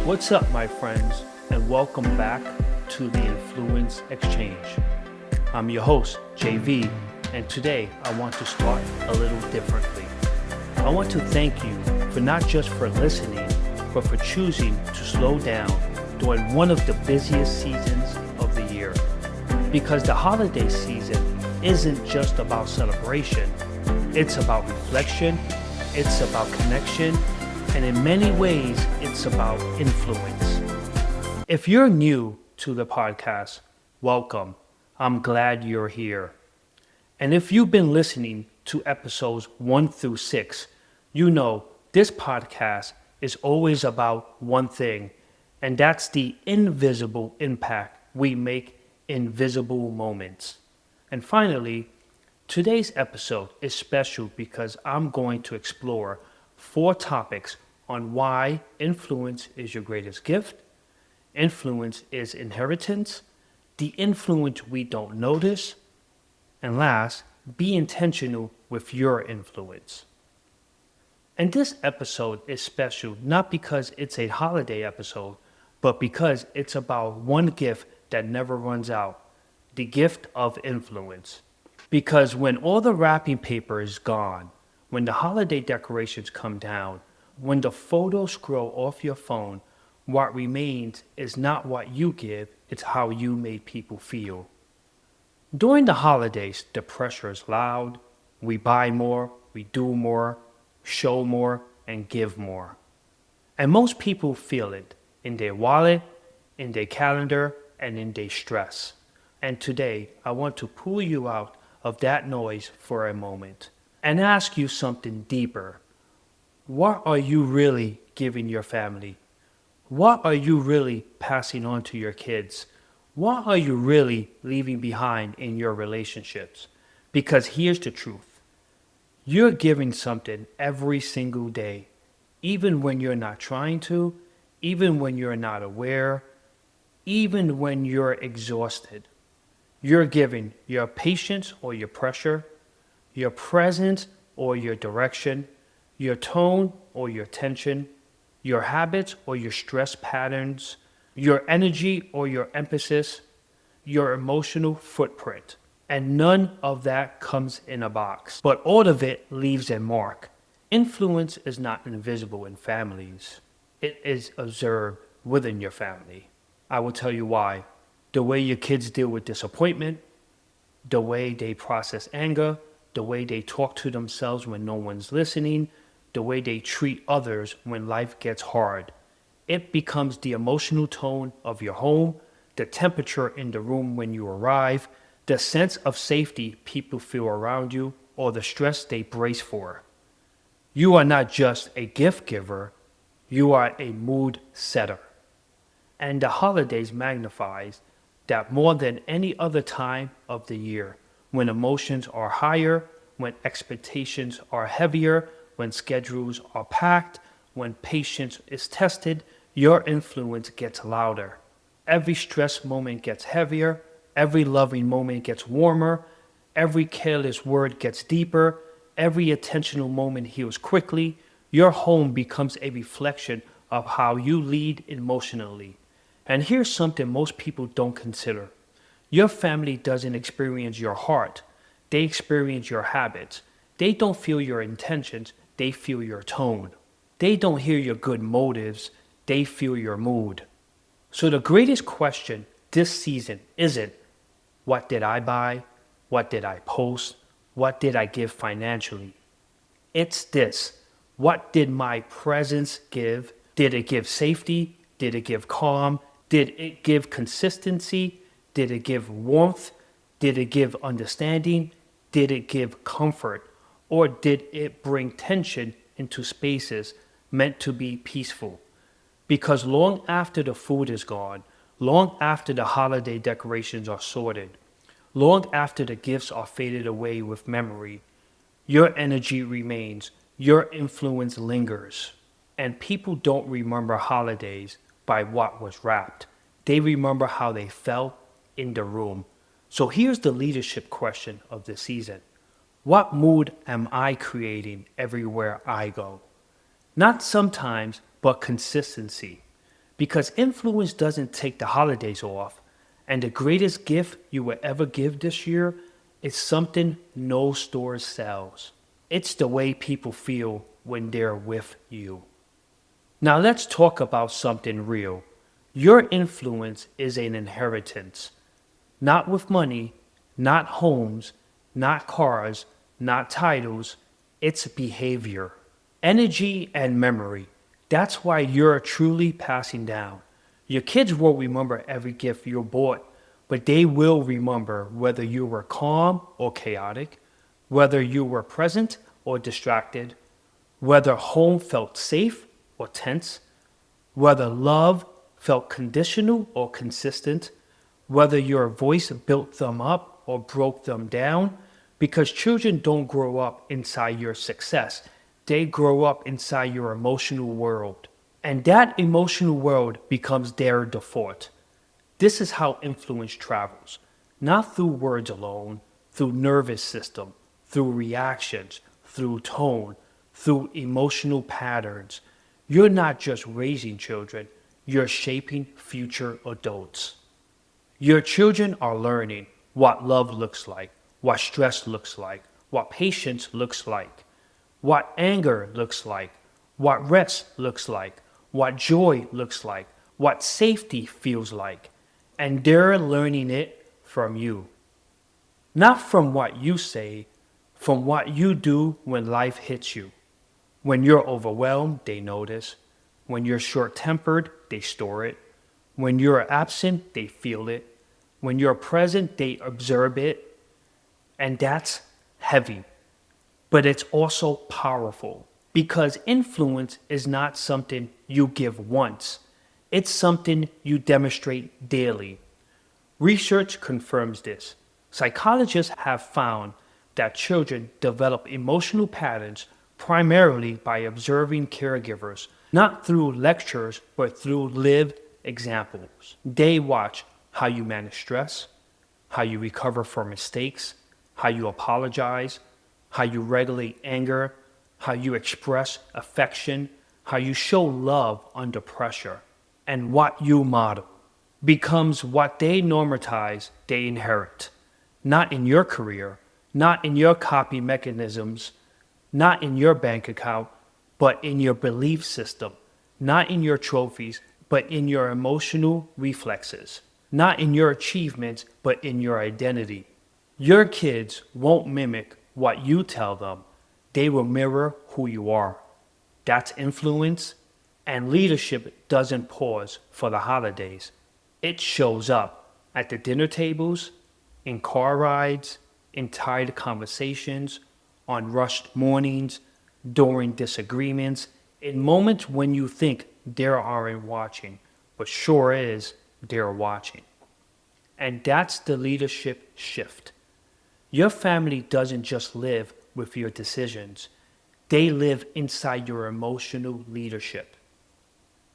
What's up, my friends, and welcome back to the Influence Exchange. I'm your host, JV, and today I want to start a little differently. I want to thank you for not just for listening, but for choosing to slow down during one of the busiest seasons of the year. Because the holiday season isn't just about celebration, it's about reflection, it's about connection, and in many ways, it's about influence. If you're new to the podcast, welcome. I'm glad you're here. And if you've been listening to episodes 1 through 6, you know this podcast is always about one thing, and that's the invisible impact we make in visible moments. And finally, today's episode is special because I'm going to explore 4 topics on why influence is your greatest gift, influence is inheritance, the influence we don't notice, and last, be intentional with your influence. And this episode is special not because it's a holiday episode, but because it's about one gift that never runs out, the gift of influence. Because when all the wrapping paper is gone, when the holiday decorations come down, when the photos scroll off your phone, what remains is not what you give, it's how you made people feel. During the holidays, the pressure is loud. We buy more, we do more, show more, and give more. And most people feel it in their wallet, in their calendar, and in their stress. And today, I want to pull you out of that noise for a moment and ask you something deeper. What are you really giving your family? What are you really passing on to your kids? What are you really leaving behind in your relationships? Because here's the truth. You're giving something every single day, even when you're not trying to, even when you're not aware, even when you're exhausted. You're giving your patience or your pressure, your presence or your direction, your tone or your tension, your habits or your stress patterns, your energy or your emphasis, your emotional footprint. And none of that comes in a box, but all of it leaves a mark. Influence is not invisible in families. It is observed within your family. I will tell you why. The way your kids deal with disappointment, the way they process anger, the way they talk to themselves when no one's listening, the way they treat others when life gets hard. It becomes the emotional tone of your home, the temperature in the room when you arrive, the sense of safety people feel around you, or the stress they brace for. You are not just a gift giver, you are a mood setter. And the holidays magnifies that more than any other time of the year, when emotions are higher, when expectations are heavier, when schedules are packed, when patience is tested, your influence gets louder. Every stress moment gets heavier, every loving moment gets warmer, every careless word gets deeper, every attentional moment heals quickly. Your home becomes a reflection of how you lead emotionally. And here's something most people don't consider. Your family doesn't experience your heart, they experience your habits. They don't feel your intentions, they feel your tone. They don't hear your good motives, they feel your mood. So the greatest question this season isn't, what did I buy? What did I post? What did I give financially? It's this, what did my presence give? Did it give safety? Did it give calm? Did it give consistency? Did it give warmth? Did it give understanding? Did it give comfort? Or did it bring tension into spaces meant to be peaceful? Because long after the food is gone, long after the holiday decorations are sorted, long after the gifts are faded away with memory, your energy remains, your influence lingers. And people don't remember holidays by what was wrapped. They remember how they felt in the room. So here's the leadership question of the season. What mood am I creating everywhere I go? Not sometimes, but consistency. Because influence doesn't take the holidays off. And the greatest gift you will ever give this year is something no store sells. It's the way people feel when they're with you. Now let's talk about something real. Your influence is an inheritance. Not with money, not homes, not cars, not titles. It's behavior, energy, and memory. That's why you're truly passing down. Your kids won't remember every gift you bought, but they will remember whether you were calm or chaotic, whether you were present or distracted, whether home felt safe or tense, whether love felt conditional or consistent, whether your voice built them up or broke them down, because children don't grow up inside your success. They grow up inside your emotional world. And that emotional world becomes their default. This is how influence travels. Not through words alone, through nervous system, through reactions, through tone, through emotional patterns. You're not just raising children, you're shaping future adults. Your children are learning what love looks like, what stress looks like, what patience looks like, what anger looks like, what rest looks like, what joy looks like, what safety feels like. And they're learning it from you. Not from what you say, from what you do when life hits you. When you're overwhelmed, they notice. When you're short-tempered, they store it. When you're absent, they feel it. When you're present, they observe it. And that's heavy. But it's also powerful. Because influence is not something you give once. It's something you demonstrate daily. Research confirms this. Psychologists have found that children develop emotional patterns primarily by observing caregivers, not through lectures, but through lived examples. They watch how you manage stress, how you recover from mistakes, how you apologize, how you regulate anger, how you express affection, how you show love under pressure. And what you model becomes what they normatize, they inherit. Not in your career, not in your copy mechanisms, not in your bank account, but in your belief system. Not in your trophies, but in your emotional reflexes. Not in your achievements, but in your identity. Your kids won't mimic what you tell them. They will mirror who you are. That's influence. And leadership doesn't pause for the holidays. It shows up at the dinner tables, in car rides, in tired conversations, on rushed mornings, during disagreements, in moments when you think they aren't watching, but sure is they're watching. And that's the leadership shift. Your family doesn't just live with your decisions. They live inside your emotional leadership.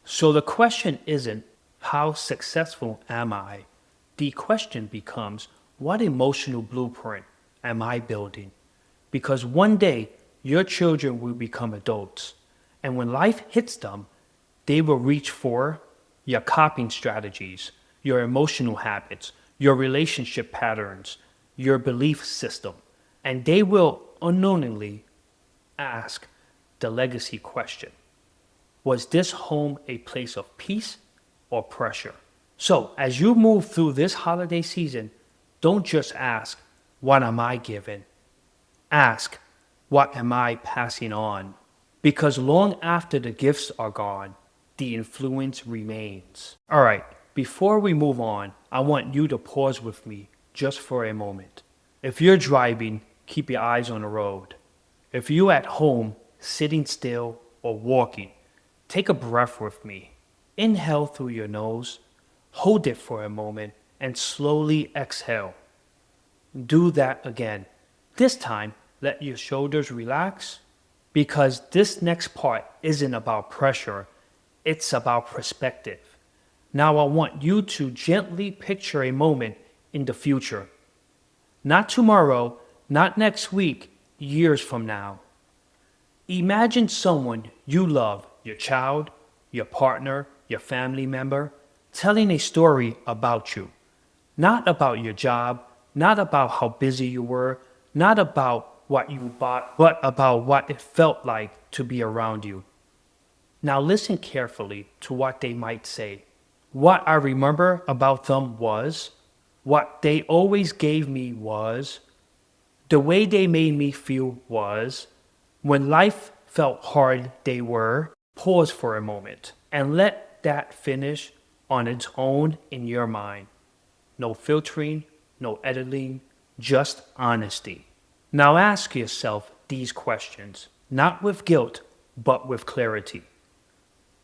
So the question isn't, how successful am I? The question becomes, what emotional blueprint am I building? Because one day, your children will become adults. And when life hits them, they will reach for your coping strategies, your emotional habits, your relationship patterns, your belief system. And they will unknowingly ask the legacy question. Was this home a place of peace or pressure? So, as you move through this holiday season, don't just ask, what am I giving? Ask, what am I passing on? Because long after the gifts are gone, the influence remains. All right, before we move on, I want you to pause with me just for a moment. If you're driving, keep your eyes on the road. If you're at home, sitting still or walking, take a breath with me. Inhale through your nose, hold it for a moment, and slowly exhale. Do that again. This time, let your shoulders relax, because this next part isn't about pressure, it's about perspective. Now I want you to gently picture a moment in the future. Not tomorrow, not next week, years from now. Imagine someone you love, your child, your partner, your family member, telling a story about you. Not about your job, not about how busy you were, not about what you bought, but about what it felt like to be around you. Now listen carefully to what they might say. What I remember about them was, what they always gave me was, the way they made me feel was, when life felt hard, they were. Pause for a moment and let that finish on its own in your mind. No filtering, no editing, just honesty. Now ask yourself these questions, not with guilt, but with clarity.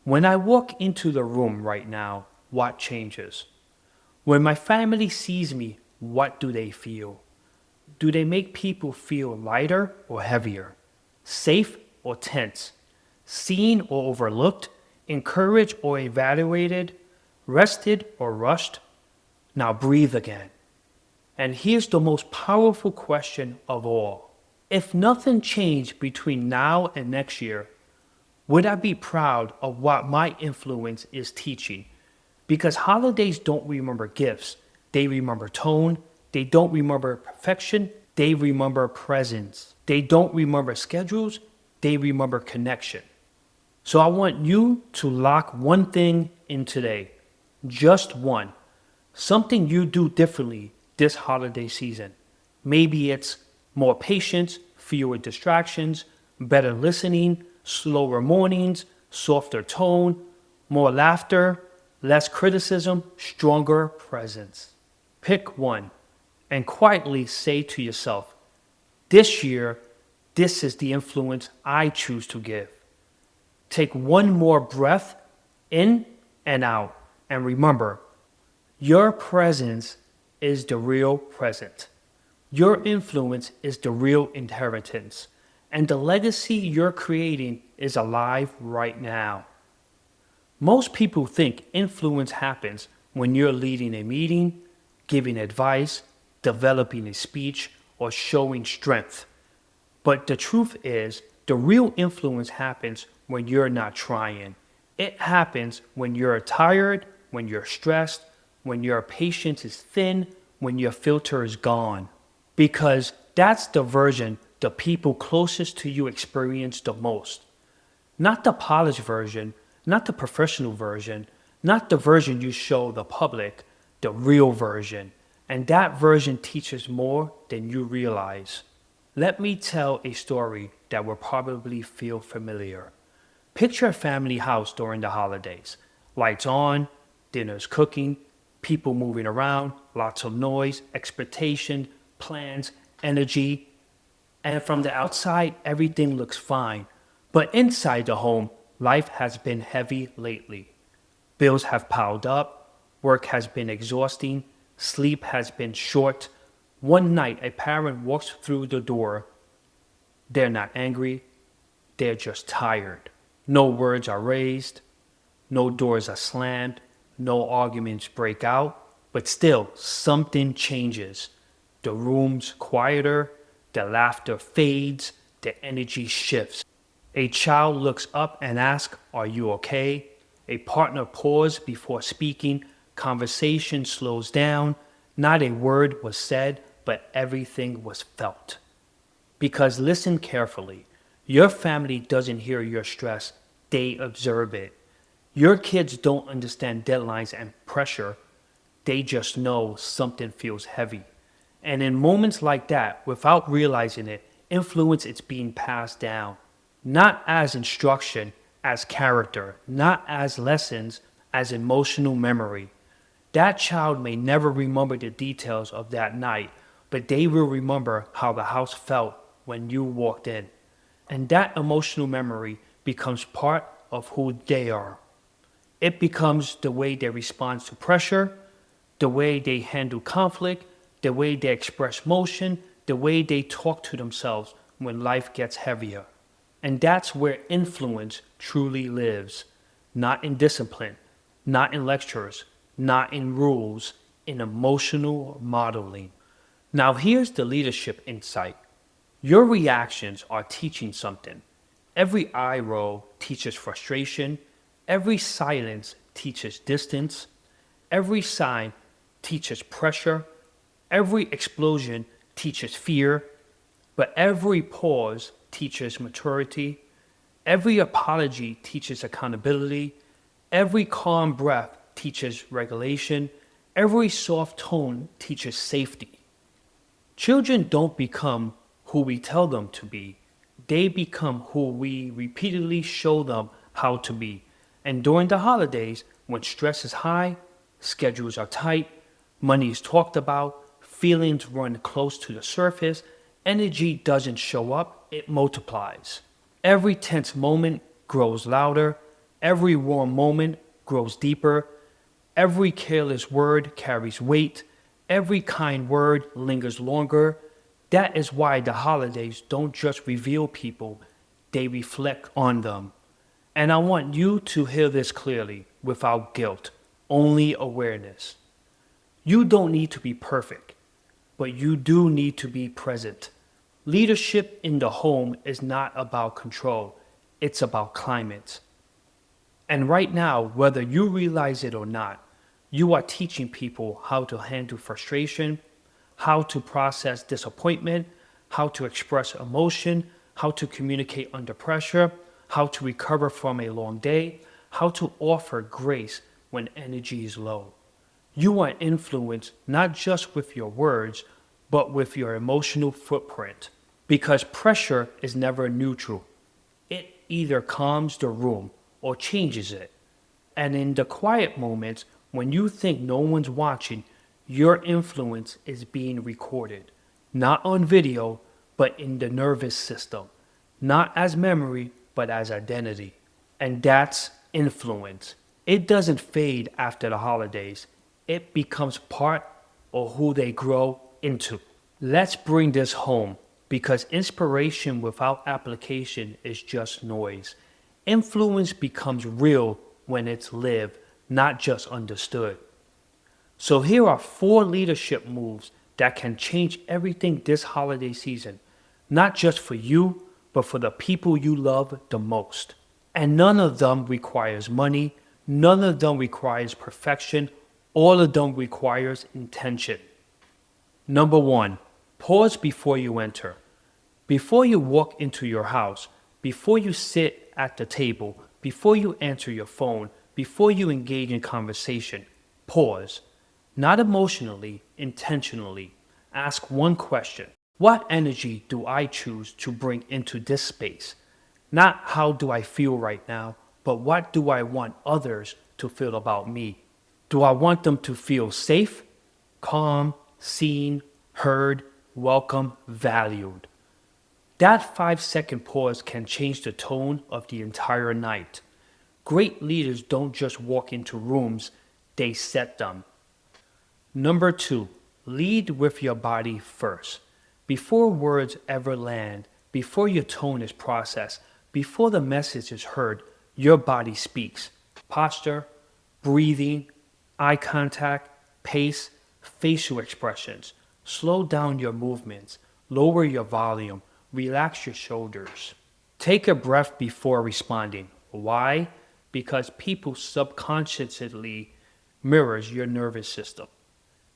When I walk into the room right now, what changes? When my family sees me, what do they feel? Do they make people feel lighter or heavier? Safe or tense? Seen or overlooked? Encouraged or evaluated? Rested or rushed? Now breathe again. And here's the most powerful question of all. If nothing changed between now and next year, would I be proud of what my influence is teaching? Because holidays don't remember gifts, they remember tone. They don't remember perfection, they remember presence. They don't remember schedules, they remember connection. So I want you to lock one thing in today, just one. Something you do differently this holiday season. Maybe it's more patience, fewer distractions, better listening, slower mornings, softer tone, more laughter, less criticism, stronger presence. Pick one and quietly say to yourself, this year, this is the influence I choose to give. Take one more breath in and out, and remember, your presence is the real present. Your influence is the real inheritance, and the legacy you're creating is alive right now. Most people think influence happens when you're leading a meeting, giving advice, developing a speech, or showing strength. But the truth is, the real influence happens when you're not trying. It happens when you're tired, when you're stressed, when your patience is thin, when your filter is gone. Because that's the version the people closest to you experience the most. Not the polished version, not the professional version, not the version you show the public, the real version. And that version teaches more than you realize. Let me tell a story that will probably feel familiar. Picture a family house during the holidays. Lights on, dinner's cooking, people moving around, lots of noise, expectation, plans, energy. And from the outside, everything looks fine. But inside the home, life has been heavy lately. Bills have piled up, work has been exhausting, sleep has been short. One night, a parent walks through the door. They're not angry, they're just tired. No words are raised, no doors are slammed, no arguments break out, but still something changes. The room's quieter, the laughter fades, the energy shifts. A child looks up and asks, "Are you okay?" A partner pauses before speaking. Conversation slows down. Not a word was said, but everything was felt. Because listen carefully. Your family doesn't hear your stress, they observe it. Your kids don't understand deadlines and pressure. They just know something feels heavy. And in moments like that, without realizing it, influence is being passed down. Not as instruction, as character, not as lessons, as emotional memory. That child may never remember the details of that night, but they will remember how the house felt when you walked in. And that emotional memory becomes part of who they are. It becomes the way they respond to pressure, the way they handle conflict, the way they express emotion, the way they talk to themselves when life gets heavier. And that's where influence truly lives. Not in discipline, not in lectures, not in rules, in emotional modeling. Now here's the leadership insight. Your reactions are teaching something. Every eye roll teaches frustration. Every silence teaches distance. Every sign teaches pressure. Every explosion teaches fear. But every pause teaches maturity. Every apology teaches accountability. Every calm breath teaches regulation. Every soft tone teaches safety. Children don't become who we tell them to be. They become who we repeatedly show them how to be. And during the holidays, when stress is high, schedules are tight, money is talked about, feelings run close to the surface, energy doesn't show up, it multiplies. Every tense moment grows louder. Every warm moment grows deeper. Every careless word carries weight. Every kind word lingers longer. That is why the holidays don't just reveal people, they reflect on them. And I want you to hear this clearly, without guilt, only awareness. You don't need to be perfect, but you do need to be present. Leadership in the home is not about control, it's about climate. And right now, whether you realize it or not, you are teaching people how to handle frustration, how to process disappointment, how to express emotion, how to communicate under pressure, how to recover from a long day, how to offer grace when energy is low. You are influenced not just with your words, but with your emotional footprint. Because pressure is never neutral. It either calms the room or changes it. And in the quiet moments, when you think no one's watching, your influence is being recorded. Not on video, but in the nervous system. Not as memory, but as identity. And that's influence. It doesn't fade after the holidays. It becomes part of who they grow into. Let's bring this home. Because inspiration without application is just noise. Influence becomes real when it's lived, not just understood. So here are 4 leadership moves that can change everything this holiday season, not just for you, but for the people you love the most. And none of them requires money, none of them requires perfection, all of them requires intention. Number 1. Pause before you enter. Before you walk into your house, before you sit at the table, before you answer your phone, before you engage in conversation, pause. Not emotionally, intentionally. Ask one question. What energy do I choose to bring into this space? Not how do I feel right now, but what do I want others to feel about me? Do I want them to feel safe, calm, seen, heard, welcome, valued? That 5-second pause can change the tone of the entire night. Great leaders don't just walk into rooms, they set them. Number 2, lead with your body first. Before words ever land, before your tone is processed, before the message is heard, your body speaks. Posture, breathing, eye contact, pace, facial expressions. Slow down your movements, lower your volume, relax your shoulders. Take a breath before responding. Why? Because people subconsciously mirrors your nervous system.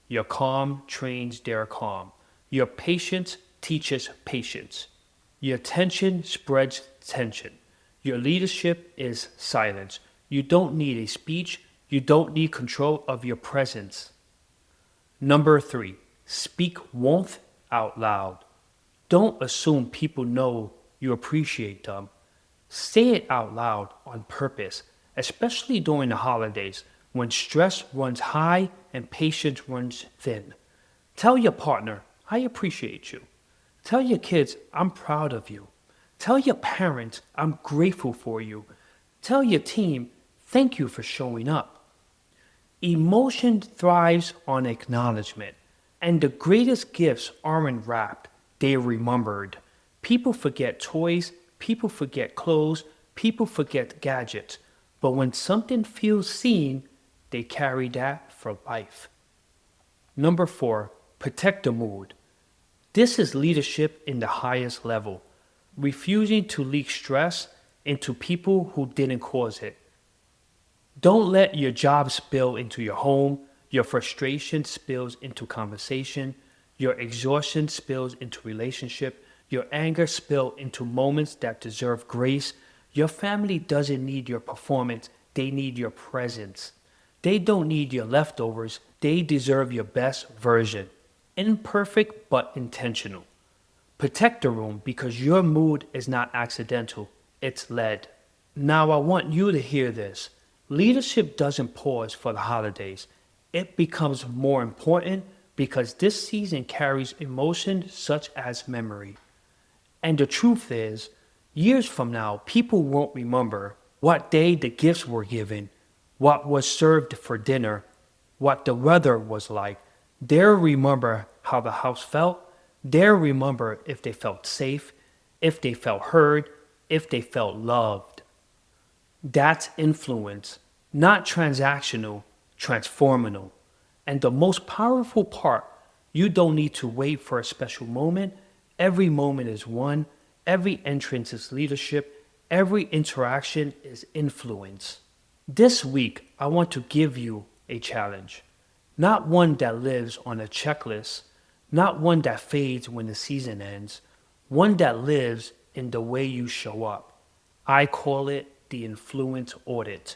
Your calm trains their calm. Your patience teaches patience. Your tension spreads tension. Your leadership is silence. You don't need a speech. You don't need control of your presence. Number 3, speak warmth out loud. Don't assume people know you appreciate them. Say it out loud on purpose, especially during the holidays when stress runs high and patience runs thin. Tell your partner, I appreciate you. Tell your kids, I'm proud of you. Tell your parents, I'm grateful for you. Tell your team, thank you for showing up. Emotion thrives on acknowledgement, and the greatest gifts aren't wrapped, they're remembered. People forget toys, people forget clothes, people forget gadgets, but when something feels seen, they carry that for life. Number 4, protect the mood. This is leadership in the highest level, refusing to leak stress into people who didn't cause it. Don't let your job spill into your home, your frustration spills into conversation, your exhaustion spills into relationship, your anger spill into moments that deserve grace. Your family doesn't need your performance, they need your presence. They don't need your leftovers, they deserve your best version. Imperfect but intentional. Protect the room because your mood is not accidental, it's led. Now, I want you to hear this. Leadership doesn't pause for the holidays. It becomes more important because this season carries emotion such as memory. And the truth is, years from now, people won't remember what day the gifts were given, what was served for dinner, what the weather was like. They'll remember how the house felt. They'll remember if they felt safe, if they felt heard, if they felt loved. That's influence, not transactional, transformational. And the most powerful part, you don't need to wait for a special moment. Every moment is one, every entrance is leadership, every interaction is influence. This week, I want to give you a challenge. Not one that lives on a checklist, not one that fades when the season ends, one that lives in the way you show up. I call it the Influence Audit.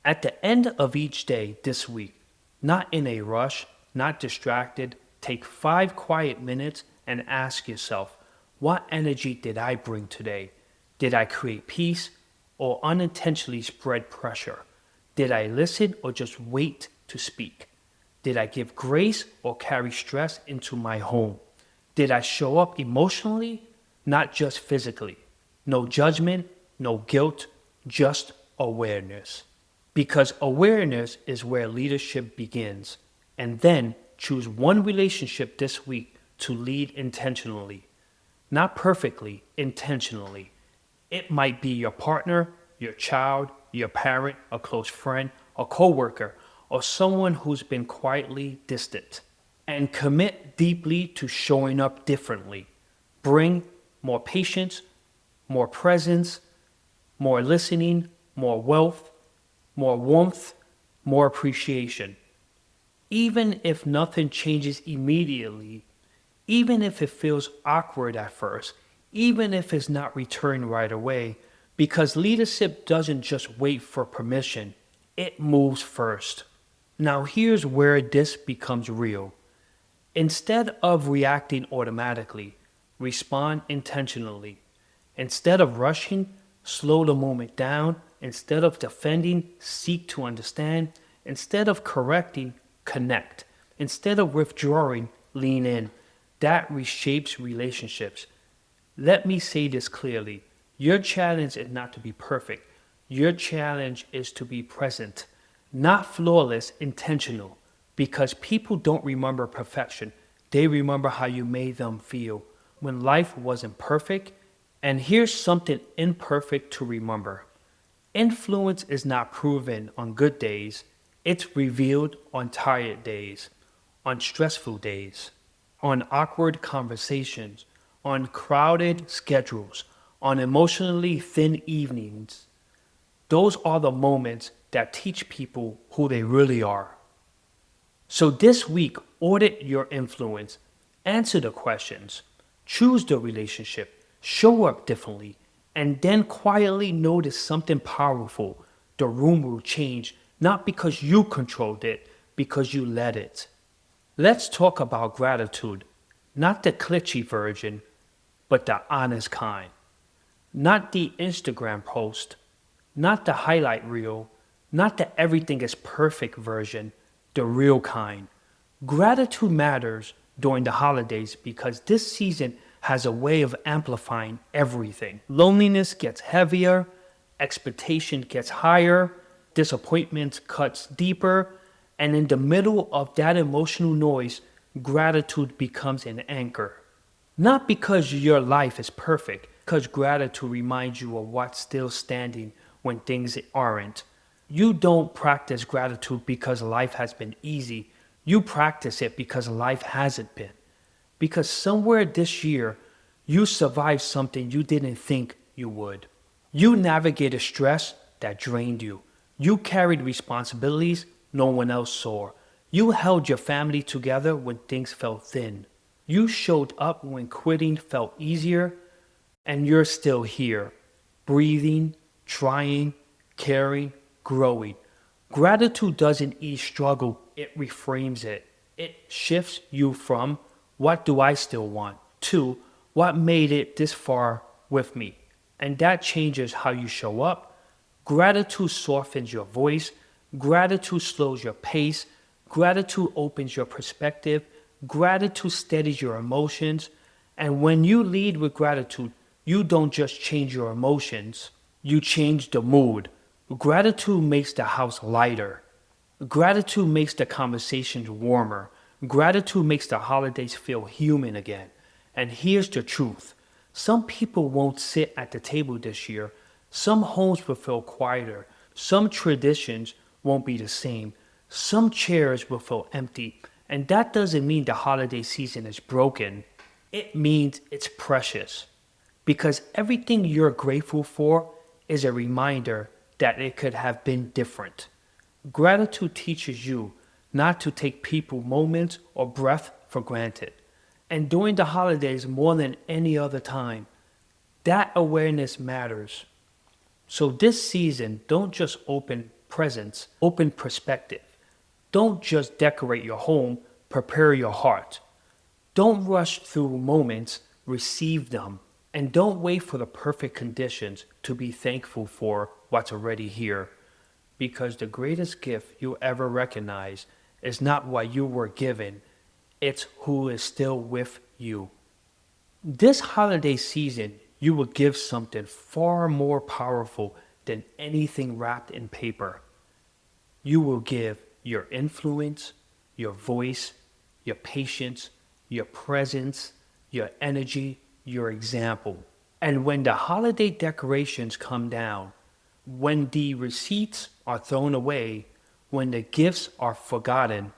At the end of each day this week, not in a rush, not distracted, take 5 quiet minutes and ask yourself, what energy did I bring today? Did I create peace or unintentionally spread pressure? Did I listen or just wait to speak? Did I give grace or carry stress into my home? Did I show up emotionally, not just physically? No judgment, no guilt, just awareness. Because awareness is where leadership begins. And then choose one relationship this week to lead intentionally. Not perfectly, intentionally. It might be your partner, your child, your parent, a close friend, a coworker, or someone who's been quietly distant. And commit deeply to showing up differently. Bring more patience, more presence, more listening, more wealth, more warmth, more appreciation. Even if nothing changes immediately, even if it feels awkward at first, even if it's not returned right away, because leadership doesn't just wait for permission, it moves first. Now here's where this becomes real. Instead of reacting automatically, respond intentionally. Instead of rushing, slow the moment down. Instead of defending, seek to understand. Instead of correcting, connect. Instead of withdrawing, lean in. That reshapes relationships. Let me say this clearly. Your challenge is not to be perfect. Your challenge is to be present. Not flawless, intentional. Because people don't remember perfection. They remember how you made them feel when life wasn't perfect. And here's something imperfect to remember. Influence is not proven on good days. It's revealed on tired days, on stressful days, on awkward conversations, on crowded schedules, on emotionally thin evenings. Those are the moments that teach people who they really are. So this week, audit your influence, answer the questions, choose the relationship, show up differently, and then quietly notice something powerful. The room will change, not because you controlled it, because you let it. Let's talk about gratitude, not the glitchy version, but the honest kind. Not the Instagram post, not the highlight reel, not the everything is perfect version, the real kind. Gratitude matters during the holidays because this season has a way of amplifying everything. Loneliness gets heavier, expectation gets higher, disappointment cuts deeper, and in the middle of that emotional noise, gratitude becomes an anchor. Not because your life is perfect, because gratitude reminds you of what's still standing when things aren't. You don't practice gratitude because life has been easy. You practice it because life hasn't been. Because somewhere this year, you survived something you didn't think you would. You navigated stress that drained you. You carried responsibilities no one else saw. You held your family together when things felt thin. You showed up when quitting felt easier, and you're still here, breathing, trying, caring, growing. Gratitude doesn't ease struggle, it reframes it. It shifts you from, what do I still want, to, what made it this far with me. And that changes how you show up. Gratitude softens your voice. Gratitude slows your pace. Gratitude opens your perspective. Gratitude steadies your emotions. And when you lead with gratitude, you don't just change your emotions, you change the mood. Gratitude makes the house lighter. Gratitude makes the conversations warmer. Gratitude makes the holidays feel human again. And here's the truth. Some people won't sit at the table this year. Some homes will feel quieter. Some traditions won't be the same. Some chairs will feel empty. And that doesn't mean the holiday season is broken. It means it's precious. Because everything you're grateful for is a reminder that it could have been different. Gratitude teaches you not to take people, moments, or breath for granted. And during the holidays more than any other time, that awareness matters. So this season, don't just open presents, open perspective. Don't just decorate your home, prepare your heart. Don't rush through moments, receive them. And don't wait for the perfect conditions to be thankful for what's already here. Because the greatest gift you ever recognize is not what you were given, it's who is still with you. This holiday season, you will give something far more powerful than anything wrapped in paper. You will give your influence, your voice, your patience, your presence, your energy, your example. And when the holiday decorations come down, when the receipts are thrown away, when the gifts are forgotten,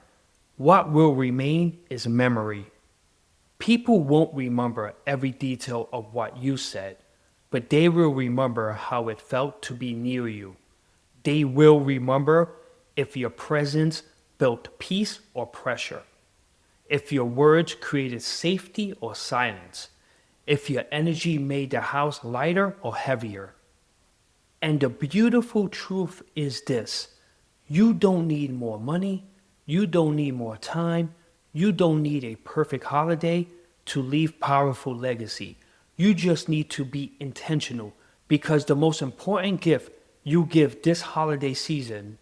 what will remain is memory. People won't remember every detail of what you said, but they will remember how it felt to be near you. They will remember if your presence built peace or pressure, if your words created safety or silence, if your energy made the house lighter or heavier. And the beautiful truth is this: you don't need more money, you don't need more time, you don't need a perfect holiday to leave powerful legacy. You just need to be intentional, because the most important gift you give this holiday season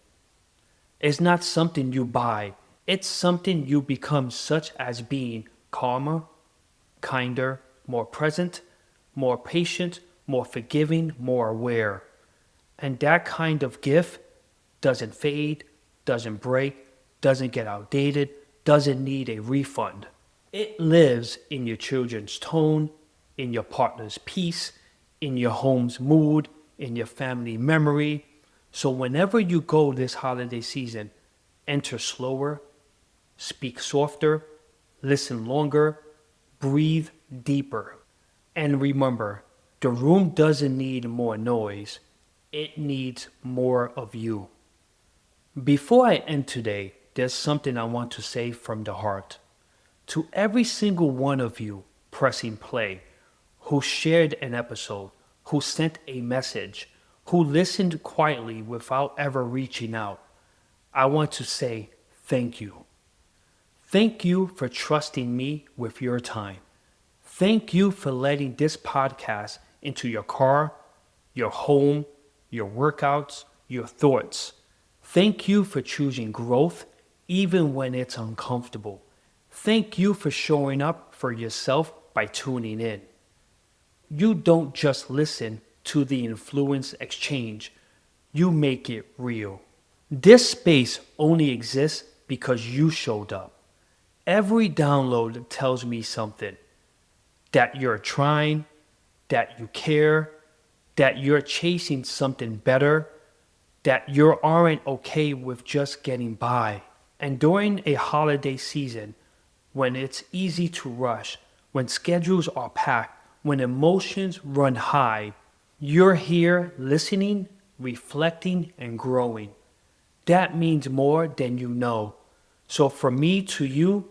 is not something you buy, it's something you become, such as being calmer, kinder, more present, more patient, more forgiving, more aware. And that kind of gift doesn't fade, doesn't break, doesn't get outdated, doesn't need a refund. It lives in your children's tone, in your partner's peace, in your home's mood, in your family memory. So whenever you go this holiday season, enter slower, speak softer, listen longer, breathe deeper. And remember, the room doesn't need more noise. It needs more of you. Before I end today, there's something I want to say from the heart. To every single one of you pressing play, who shared an episode, who sent a message, who listened quietly without ever reaching out, I want to say thank you. Thank you for trusting me with your time. Thank you for letting this podcast into your car, your home, your workouts, your thoughts. Thank you for choosing growth even when it's uncomfortable. Thank you for showing up for yourself by tuning in. You don't just listen to the Influence Exchange, you make it real. This space only exists because you showed up. Every download tells me something: that you're trying, that you care, that you're chasing something better, that you aren't okay with just getting by. And during a holiday season, when it's easy to rush, when schedules are packed, when emotions run high, you're here listening, reflecting, and growing. That means more than you know. So from me to you,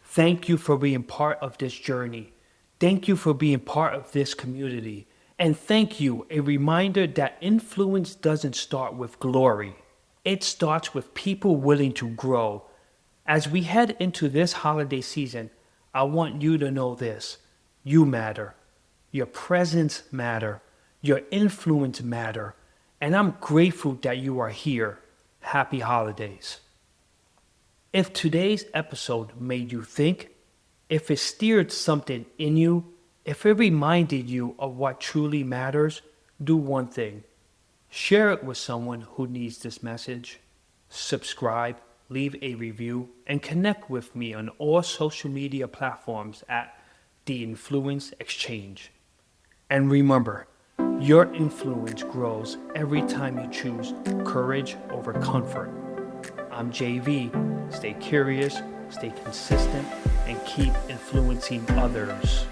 thank you for being part of this journey. Thank you for being part of this community. And thank you, a reminder that influence doesn't start with glory. It starts with people willing to grow. As we head into this holiday season, I want you to know this. You matter. Your presence matter. Your influence matter. And I'm grateful that you are here. Happy holidays. If today's episode made you think, if it stirred something in you, if it reminded you of what truly matters, do one thing. Share it with someone who needs this message. Subscribe, leave a review, and connect with me on all social media platforms at The Influence Exchange. And remember, your influence grows every time you choose courage over comfort. I'm JV. Stay curious, stay consistent, and keep influencing others.